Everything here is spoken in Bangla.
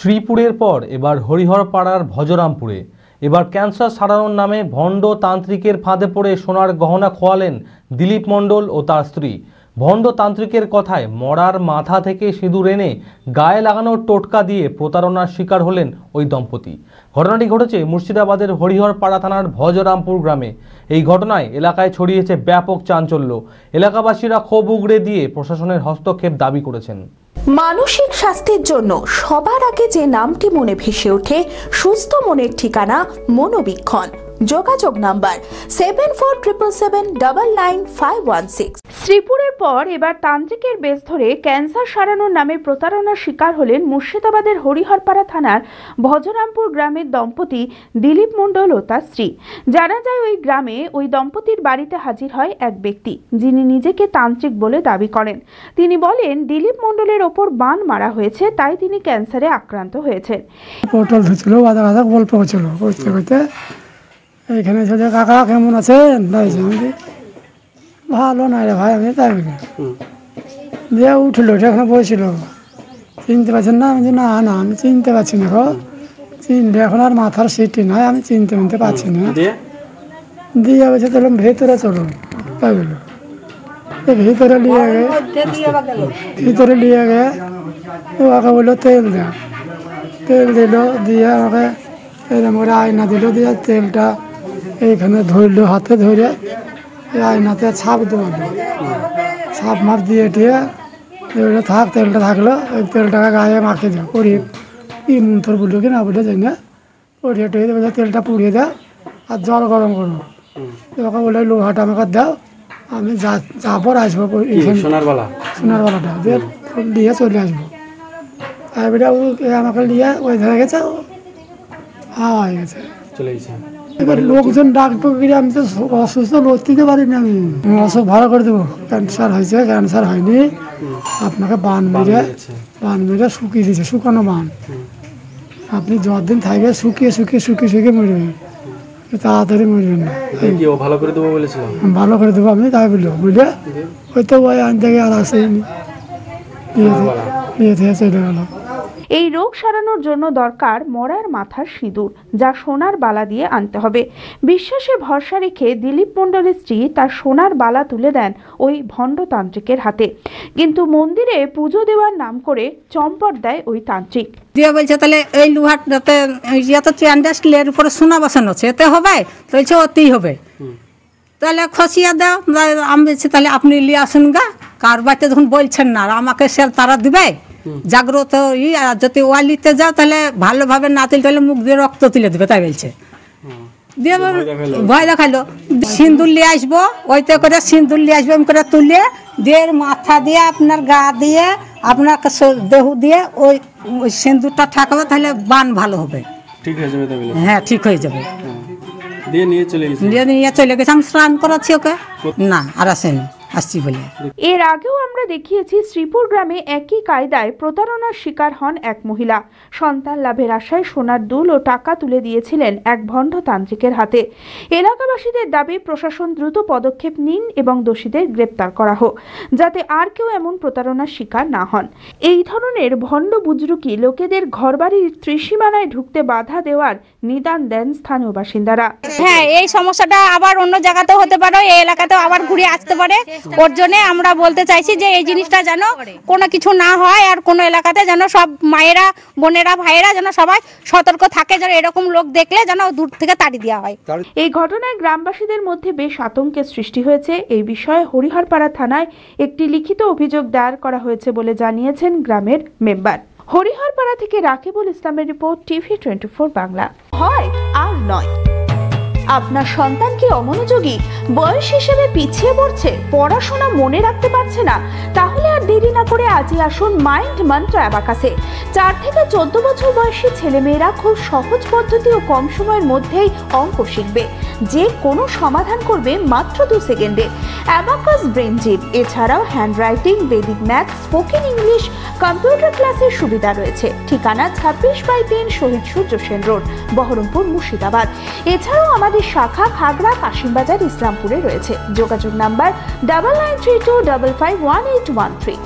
শ্রীপুরের পর এবার হরিহরপাড়ার ভজরামপুরে এবার ক্যান্সার সারানোর নামে ভণ্ড তান্ত্রিকের ফাঁদে পড়ে সোনার গহনা খোয়ালেন দিলীপ মণ্ডল ও তার স্ত্রী। ভণ্ড তান্ত্রিকের কথায় মরার মাথা থেকে সিঁদুর এনে গায়ে লাগানোর টোটকা দিয়ে প্রতারণার শিকার হলেন ওই দম্পতি। ঘটনাটি ঘটেছে মুর্শিদাবাদের হরিহরপাড়া থানার ভজরামপুর গ্রামে। এই ঘটনায় এলাকায় ছড়িয়েছে ব্যাপক চাঞ্চল্য। এলাকাবাসীরা ক্ষোভ উগড়ে দিয়ে প্রশাসনের হস্তক্ষেপ দাবি করেছেন। মানসিক স্বাস্থ্যের জন্য সবার আগে যে নামটি মনে ভেসে ওঠে সুস্থ মনের ঠিকানা মনোবীক্ষণ। যোগাযোগ নাম্বার 7477799516। শ্রীপুরের পর এবার তান্ত্রিকের বেশ ধরে ক্যান্সার সারানোর নামে প্রতারণার শিকার হলেন মুর্শিদাবাদের হরিহরপাড়া থানার ভজরামপুর গ্রামের দম্পতি দিলীপ মণ্ডল ও তার স্ত্রী। জানা যায় ওই গ্রামে ওই দম্পতির বাড়িতে হাজির হয় এক ব্যক্তি যিনি নিজেকে তান্ত্রিক বলে দাবি করেন। তিনি বলেন দিলীপ মণ্ডলের ওপর বান মারা হয়েছে, তাই তিনি ক্যান্সারে আক্রান্ত হয়েছেন। পটল ধুছিল, আদা আদা গল্প হচ্ছিল, করতে করতে এইখানে ছেলে কাকা কেমন আছেন, ভালো নাই রে ভাই, আমি তাই দিয়ে উঠলো, এখানে বসছিল, চিনতে পারছেন না? আমি না না আমি চিনতে পারছি না, চিনতে এখন আর মাথার সিটি নাই, আমি চিনতে পারছি না। দিয়ে বলছে তাহলে ভেতরে চলো, তাই বললো। ভিতরে নিয়ে গে ওকে বললো তেল দেয়, তেল দিল, দিয়ে আমাকে এরকম করে আয়না দিল, দিয়ে তেলটা এইখানে ধরলো, হাতে ধরে আয়নাতে ছাপ দেওয়া, ছাপ মাপ দিয়ে টিয়ে থাক, তেলটা থাকলো, ওই তেলটাকে গায়ে মাখিয়ে দাও, পরিয়ে কি মন্ত্র বললো কি না বলে যাই না, পরিয়ে টিয়ে দেবে, তেলটা পুড়িয়ে দাও আর জল গরম করো, ওকে বলে লোহাটা আমাকে দাও, আমি যাবো আসবো সোনারবালাটা দিয়ে চলে আসবো। এবারে আমাকে নিয়ে ওই ধরে গেছে, হয়ে গেছে চলে গেছে। এবার লোকজন ডাকবো, আমি তো অসুস্থ লড়তে পারি না, আমি অসুখ ভালো করে দেবো। ক্যান্সার হয়েছে, ক্যান্সার হয়নি, আপনাকে বান মেরে শুকিয়ে দিয়েছে, শুকানো বান, আপনি যতদিন থাকবে শুকিয়ে মরবেন, তাড়াতাড়ি মরবেন না। ভালো করে দেবো বলেছিলাম, ভালো করে দেবো আমি, তাই বললো, বুঝলে ওই তো ওই আইন থেকে আর আসেনি, নিয়ে থেকে চলে গেল। এই রোগ সারানোর জন্য দরকার মরার মাথার সিঁদুর, যা সোনার বালা দিয়ে আনতে হবে। বিশ্বাসে ভরসা রেখে দিলীপ মণ্ডলের স্ত্রী তার সোনার বালা তুলে দেন ওই ভণ্ড তান্ত্রিকের হাতে, কিন্তু মন্দিরে পুজো দেওয়ার নাম করে চম্পট দেয় ওই তান্ত্রিক। দিয়ে বলছে তাহলে এই লোহাটাতে স্টিলের উপরে সোনা বসানো আছে, এতে হবে? বলছে ওতেই হবে, তাহলে খসিয়া দাও। আমি বলছি তাহলে আপনি নিয়ে আসুন গা, কার বাড়িতে যখন বলছেন না, আমাকে সে তারা দিবে জাগ্রত। যদি ওয়ালিতে যাও তাহলে ভালোভাবে না তুলে, তাহলে মুখ দিয়ে রক্ত তুলে দেবে, তাই বলছে। দিয়ে ভয় দেখালো, সিঁদুর নিয়ে আসবো, ওইতে করে সিঁদুর নিয়ে আসবো, করে তুলে দিয়ে মাথা দিয়ে আপনার গা দিয়ে আপনার দেহ দিয়ে ওই সিঁদুরটা ঠাকাবে, তাহলে বান ভালো হবে, ঠিক হয়ে যাবে। হ্যাঁ ঠিক হয়ে যাবে। নিয়ে চলে গেছে, আমি স্নান করাচ্ছি ওকে, না আর আসেনি, আসছি বলে। এর আগেও আমরা দেখিয়েছি শ্রীপুর গ্রামে একই কায়দায় প্রতারণার শিকার হন এক মহিলা। সন্তান লাভের আশায় সোনার দুল ও টাকা তুলে দিয়েছিলেন এক ভণ্ড তান্ত্রিকের হাতে। এলাকাবাসীদের দাবি প্রশাসন দ্রুত পদক্ষেপ নিন এবং দোষীদের গ্রেপ্তার করা হোক, যাতে আর কেউ এমন প্রতারণার শিকার না হন। এই ধরনের ভণ্ড বুজরুকি লোকেদের ঘরবাড়ির ত্রিসীমানায় ঢুকতে বাধা দেওয়ার নিদান দেন স্থানীয় বাসিন্দারা। হ্যাঁ, এই সমস্যাটা আবার অন্য জায়গাতেও হতে পারে, এই এলাকাতেও আবার ঘুরে আসতে পারে। ওর জন্য আমরা বলতে চাইছি যে এই জিনিসটা যেন কোনো কিছু না হয়, আর কোনো এলাকাতে যেন সব মায়েরা, বোনেরা, ভাইয়েরা যেন সবাই সতর্ক থাকে, যেন এরকম লোক দেখলে যেন দূর থেকে তাড়ি দেওয়া হয়। এই ঘটনায় গ্রামবাসীদের মধ্যে বেশ আতঙ্কের সৃষ্টি হয়েছে। এই বিষয়ে হরিহরপাড়া থানায় একটি লিখিত অভিযোগ দায়ের করা হয়েছে বলে জানিয়েছেন গ্রামের মেম্বার। হরিহরপাড়া থেকে রাকিবুল ইসলামের রিপোর্ট, TV24 বাংলা। হয় আর নয়, আপনার সন্তান কি অমনোযোগী, বয়স হিসেবে পিছিয়ে পড়ছে, পড়াশোনা মনে রাখতে পারছে না? তাহলে আর দেরি না করে আজই আসুন মাইন্ড মন্ত্র অ্যাবাকাসে। 4 থেকে 14 বছর বয়সী ছেলেমেয়েরা খুব সহজ পদ্ধতি ও কম সময়ের মধ্যেই অঙ্ক শিখবে, যে কোনো সমাধান করবে মাত্র 2 সেকেন্ডে। অ্যাবাকাস ব্রেন জিম, এছাড়াও handwriting, Vedic math, spoken English, computer ক্লাসের সুবিধা রয়েছে। ঠিকানা 26/3 শহীদ সূর্য সেন রোড, বহরমপুর, মুর্শিদাবাদ। এছাড়াও আমাদের শাখা খাগড়া, কাশিমবাজার, ইসলামপুরে রয়েছে। যোগাযোগ নাম্বার 9932551813।